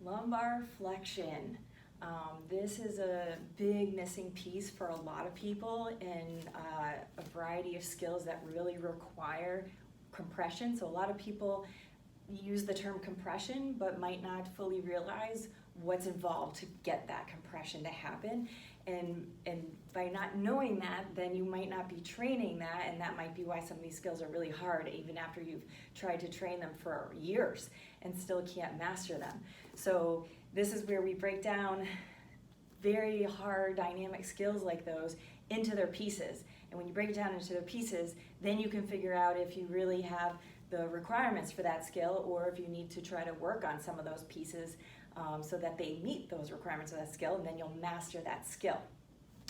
Lumbar flexion. This is a big missing piece for a lot of people in a variety of skills that really require compression. So a lot of people use the term compression but might not fully realize what's involved to get that compression to happen. And by not knowing that, then you might not be training that, and that might be why some of these skills are really hard even after you've tried to train them for years and still can't master them. So this is where we break down very hard dynamic skills like those into their pieces. And when you break it down into their pieces, then you can figure out if you really have the requirements for that skill, or if you need to try to work on some of those pieces so that they meet those requirements of that skill, and then you'll master that skill.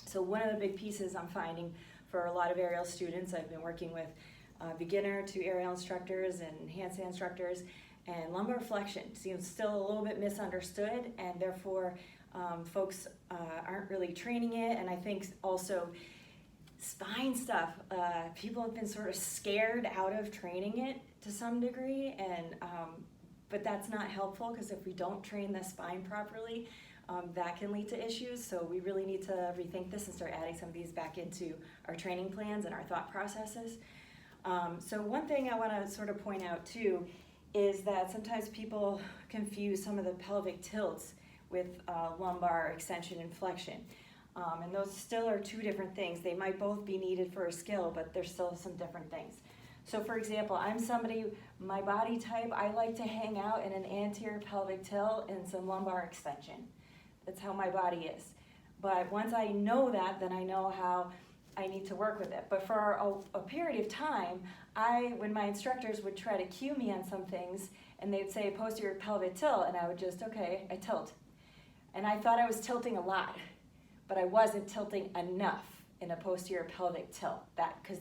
So one of the big pieces I'm finding for a lot of aerial students, I've been working with beginner to aerial instructors and handstand instructors, and lumbar flexion seems still a little bit misunderstood, and therefore folks aren't really training it. And I think also spine stuff, people have been sort of scared out of training it to some degree, and but that's not helpful, because if we don't train the spine properly, that can lead to issues. So we really need to rethink this and start adding some of these back into our training plans and our thought processes. So one thing I want to sort of point out too is that sometimes people confuse some of the pelvic tilts with lumbar extension and flexion. And those still are two different things. They might both be needed for a skill, but there's still some different things. So for example, I'm somebody, my body type, I like to hang out in an anterior pelvic tilt and some lumbar extension. That's how my body is. But once I know that, then I know how I need to work with it. But for a period of time, when my instructors would try to cue me on some things, and they'd say posterior pelvic tilt, and I would just, okay, I tilt. And I thought I was tilting a lot, but I wasn't tilting enough in a posterior pelvic tilt. Because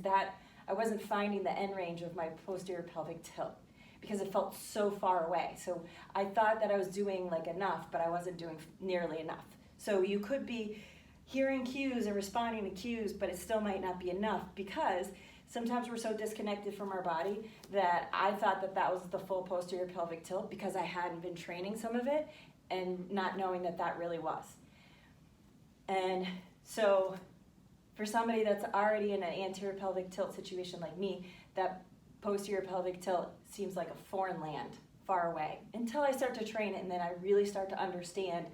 I wasn't finding the end range of my posterior pelvic tilt, because it felt so far away. So I thought that I was doing like enough, but I wasn't doing nearly enough. So you could be hearing cues and responding to cues, but it still might not be enough, because sometimes we're so disconnected from our body that I thought that that was the full posterior pelvic tilt, because I hadn't been training some of it and not knowing that that really was. And so for somebody that's already in an anterior pelvic tilt situation like me, that posterior pelvic tilt seems like a foreign land, far away, until I start to train it, and then I really start to understand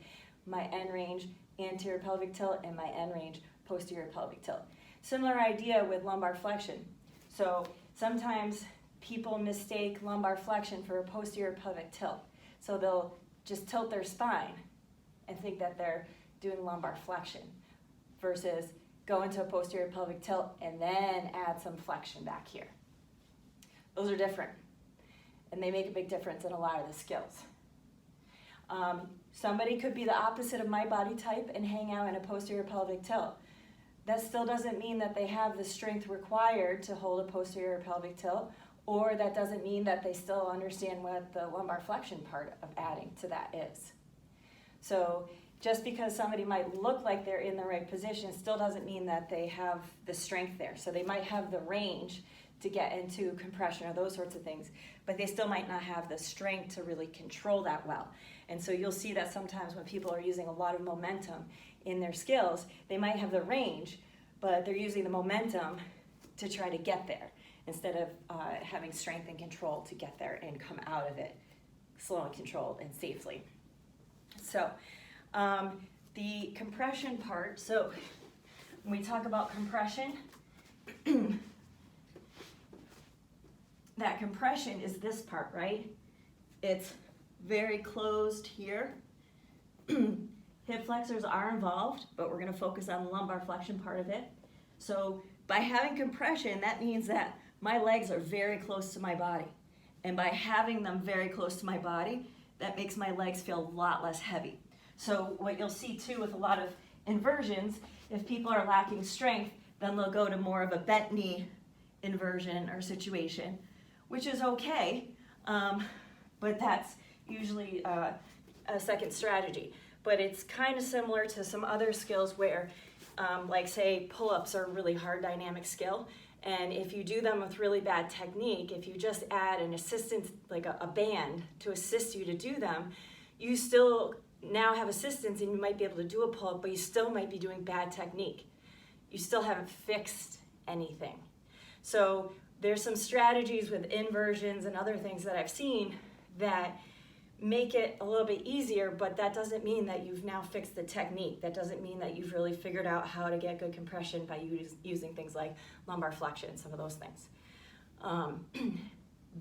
my end range anterior pelvic tilt and my end range posterior pelvic tilt. Similar idea with lumbar flexion. So sometimes people mistake lumbar flexion for a posterior pelvic tilt. So they'll just tilt their spine and think that they're doing lumbar flexion, versus go into a posterior pelvic tilt and then add some flexion back here. Those are different, and they make a big difference in a lot of the skills. Somebody could be the opposite of my body type and hang out in a posterior pelvic tilt. That still doesn't mean that they have the strength required to hold a posterior pelvic tilt, or that doesn't mean that they still understand what the lumbar flexion part of adding to that is. So just because somebody might look like they're in the right position still doesn't mean that they have the strength there. So they might have the range to get into compression or those sorts of things, but they still might not have the strength to really control that well. And so you'll see that sometimes when people are using a lot of momentum in their skills, they might have the range, but they're using the momentum to try to get there instead of having strength and control to get there and come out of it slow and controlled and safely. So the compression part, so when we talk about compression, that compression is this part, right? It's very closed here. Hip flexors are involved, but we're going to focus on the lumbar flexion part of it. So by having compression, that means that my legs are very close to my body. And by having them very close to my body, that makes my legs feel a lot less heavy. So what you'll see too with a lot of inversions, if people are lacking strength, then they'll go to more of a bent knee inversion or situation, which is okay, but that's usually a second strategy. But it's kind of similar to some other skills where, like say pull-ups are a really hard dynamic skill, and if you do them with really bad technique, if you just add an assistant, like a band to assist you to do them, you still now have assistance and you might be able to do a pull-up, but you still might be doing bad technique. You still haven't fixed anything. So there's some strategies with inversions and other things that I've seen that make it a little bit easier, but that doesn't mean that you've now fixed the technique. That doesn't mean that you've really figured out how to get good compression by using things like lumbar flexion, some of those things.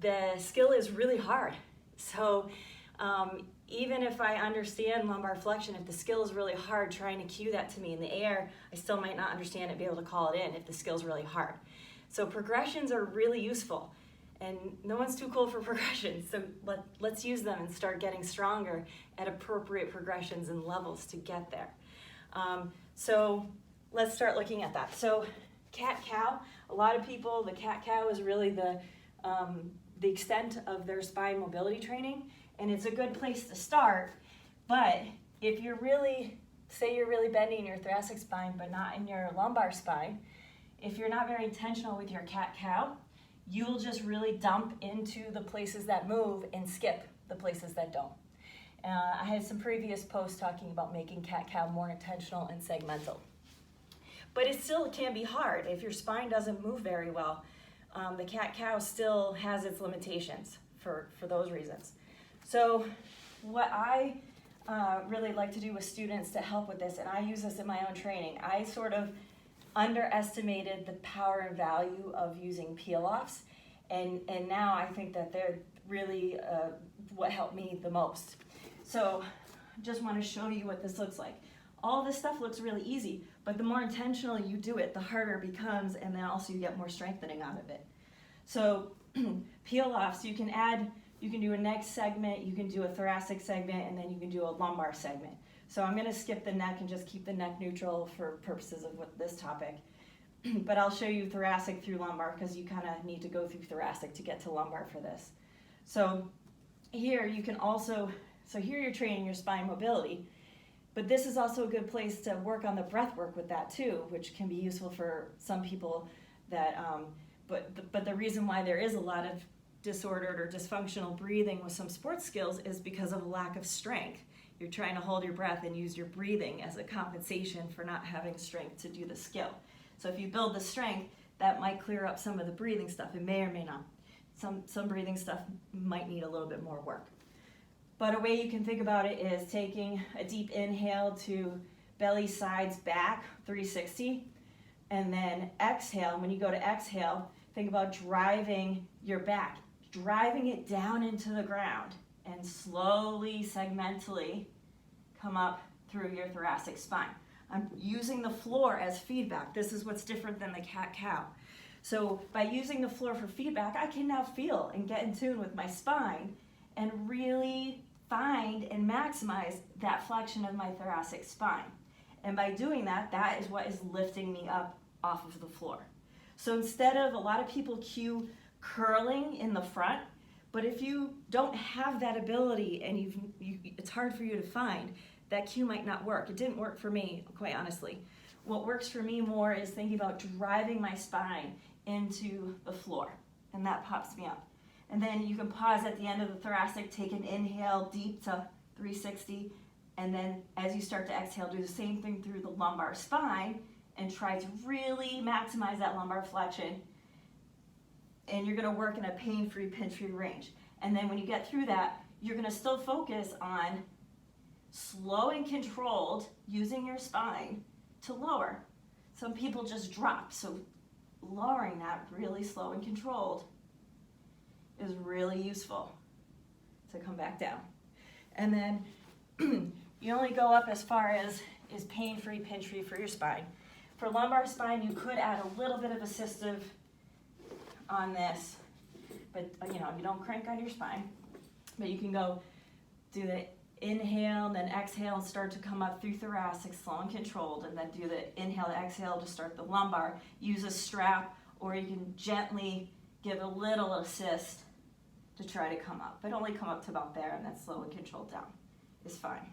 The skill is really hard. So even if I understand lumbar flexion, if the skill is really hard, trying to cue that to me in the air, I still might not understand it, be able to call it in if the skill's really hard. So progressions are really useful, and no one's too cool for progressions, so let's use them and start getting stronger at appropriate progressions and levels to get there. So let's start looking at that. So CatCow, a lot of people, the CatCow is really the extent of their spine mobility training, and it's a good place to start. But if you're really, say you're really bending your thoracic spine but not in your lumbar spine, if you're not very intentional with your CatCow, you'll just really dump into the places that move and skip the places that don't. I had some previous posts talking about making CatCow more intentional and segmental. But it still can be hard if your spine doesn't move very well. The CatCow still has its limitations for those reasons. So what I really like to do with students to help with this, and I use this in my own training, I sort of underestimated the power and value of using peel-offs, and now I think that they're really what helped me the most. So just want to show you what this looks like. All this stuff looks really easy, but the more intentional you do it, the harder it becomes, and then also you get more strengthening out of it. So peel-offs, you can do a neck segment, you can do a thoracic segment, and then you can do a lumbar segment. So I'm going to skip the neck and just keep the neck neutral for purposes of this topic. But I'll show you thoracic through lumbar because you kind of need to go through thoracic to get to lumbar for this. So here you can also, so here you're training your spine mobility, but this is also a good place to work on the breath work with that too, which can be useful for some people that, but the reason why there is a lot of disordered or dysfunctional breathing with some sports skills is because of a lack of strength. You're trying to hold your breath and use your breathing as a compensation for not having strength to do the skill. So if you build the strength, that might clear up some of the breathing stuff. It may or may not. Some breathing stuff might need a little bit more work. But a way you can think about it is taking a deep inhale to belly sides back, 360, and then exhale. When you go to exhale, think about driving your back, driving it down into the ground, and slowly, segmentally come up through your thoracic spine. I'm using the floor as feedback. This is what's different than the CatCow. So by using the floor for feedback, I can now feel and get in tune with my spine and really find and maximize that flexion of my thoracic spine. And by doing that, that is what is lifting me up off of the floor. So instead of, a lot of people cue curling in the front, but if you don't have that ability and it's hard for you to find, that cue might not work. It didn't work for me, quite honestly. What works for me more is thinking about driving my spine into the floor, and that pops me up. And then you can pause at the end of the thoracic, take an inhale deep to 360, and then as you start to exhale, do the same thing through the lumbar spine and try to really maximize that lumbar flexion. And you're going to work in a pain-free, pinch-free range. And then when you get through that, you're going to still focus on slow and controlled, using your spine to lower. Some people just drop, so lowering that really slow and controlled is really useful to come back down. And then you only go up as far as is pain-free, pinch-free for your spine. For lumbar spine, you could add a little bit of assistive on this, but you don't crank on your spine. But you can go do the inhale, then exhale, and start to come up through thoracic, slow and controlled, and then do the inhale, exhale to start the lumbar. Use a strap, or you can gently give a little assist to try to come up, but only come up to about there, and then slow and controlled down is fine.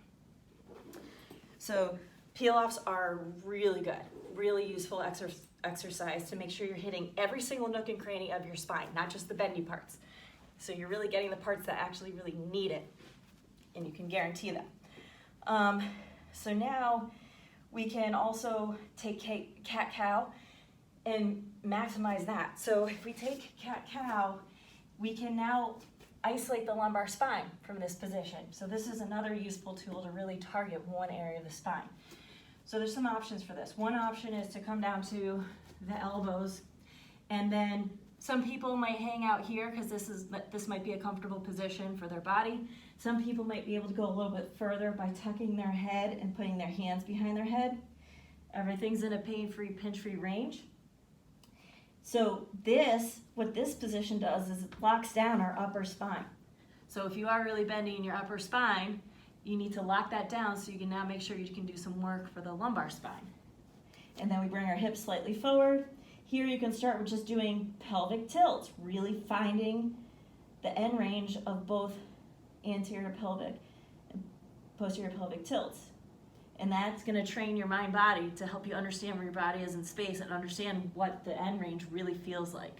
So peel-offs are really good, really useful exercise to make sure you're hitting every single nook and cranny of your spine, not just the bendy parts. So you're really getting the parts that actually really need it. and you can guarantee that. So now we can also take CatCow and maximize that. So if we take CatCow, we can now isolate the lumbar spine from this position. So this is another useful tool to really target one area of the spine. So there's some options for this. One option is to come down to the elbows, and then some people might hang out here because this might be a comfortable position for their body. Some people might be able to go a little bit further by tucking their head and putting their hands behind their head. Everything's in a pain-free, pinch-free range. So what this position does is it locks down our upper spine. So if you are really bending your upper spine, you need to lock that down so you can now make sure you can do some work for the lumbar spine. And then we bring our hips slightly forward. Here you can start with just doing pelvic tilts, really finding the end range of both anterior pelvic and posterior pelvic tilts. And that's going to train your mind-body to help you understand where your body is in space and understand what the end range really feels like.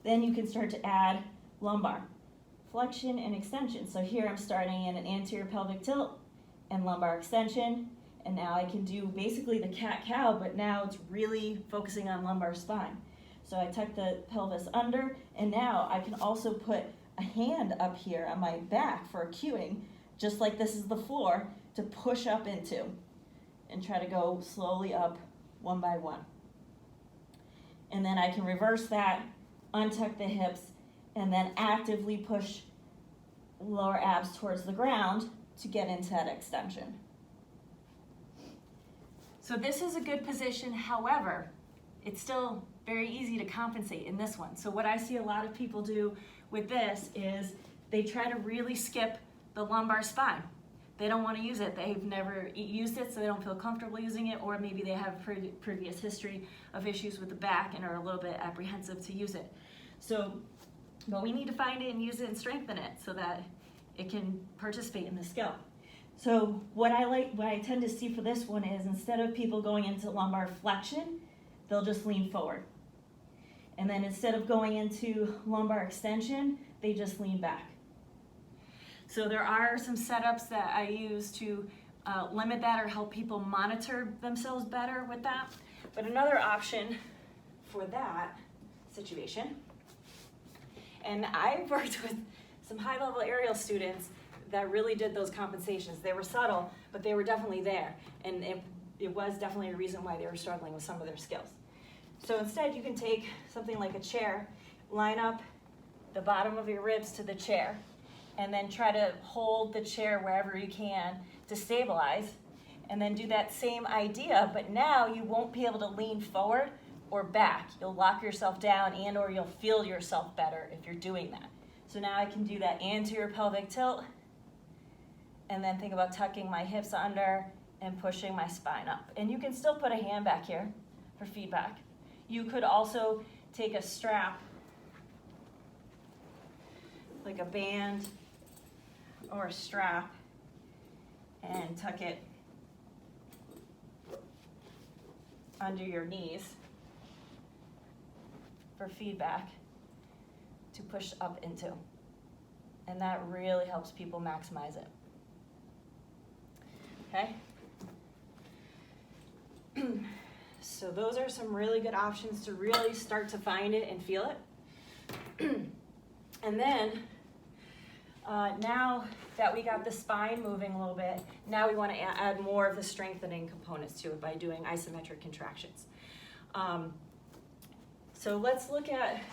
Then you can start to add lumbar flexion and extension. So here I'm starting in an anterior pelvic tilt and lumbar extension. And now I can do basically the CatCow, but now it's really focusing on lumbar spine. So I tuck the pelvis under, and now I can also put a hand up here on my back for cueing, just like this is the floor, to push up into and try to go slowly up one by one. And then I can reverse that, untuck the hips, and then actively push lower abs towards the ground to get into that extension. So this is a good position, however, it's still very easy to compensate in this one. So what I see a lot of people do with this is they try to really skip the lumbar spine. They don't want to use it. They've never used it, so they don't feel comfortable using it, or maybe they have previous history of issues with the back and are a little bit apprehensive to use it. So, but we need to find it and use it and strengthen it so that it can participate in the skill. So what I tend to see for this one is instead of people going into lumbar flexion, they'll just lean forward. And then instead of going into lumbar extension, they just lean back. So there are some setups that I use to limit that or help people monitor themselves better with that. But another option for that situation, and I've worked with some high-level aerial students that really did those compensations. They were subtle, but they were definitely there. And it was definitely a reason why they were struggling with some of their skills. So instead, you can take something like a chair, line up the bottom of your ribs to the chair, and then try to hold the chair wherever you can to stabilize, and then do that same idea, but now you won't be able to lean forward or back. You'll lock yourself down and or you'll feel yourself better if you're doing that. So now I can do that anterior pelvic tilt, and then think about tucking my hips under and pushing my spine up. And you can still put a hand back here for feedback. You could also take a strap, like a band or a strap, and tuck it under your knees for feedback to push up into. And that really helps people maximize it. Okay? So those are some really good options to really start to find it and feel it. And then, now that we got the spine moving a little bit, now we want to add more of the strengthening components to it by doing isometric contractions. So let's look at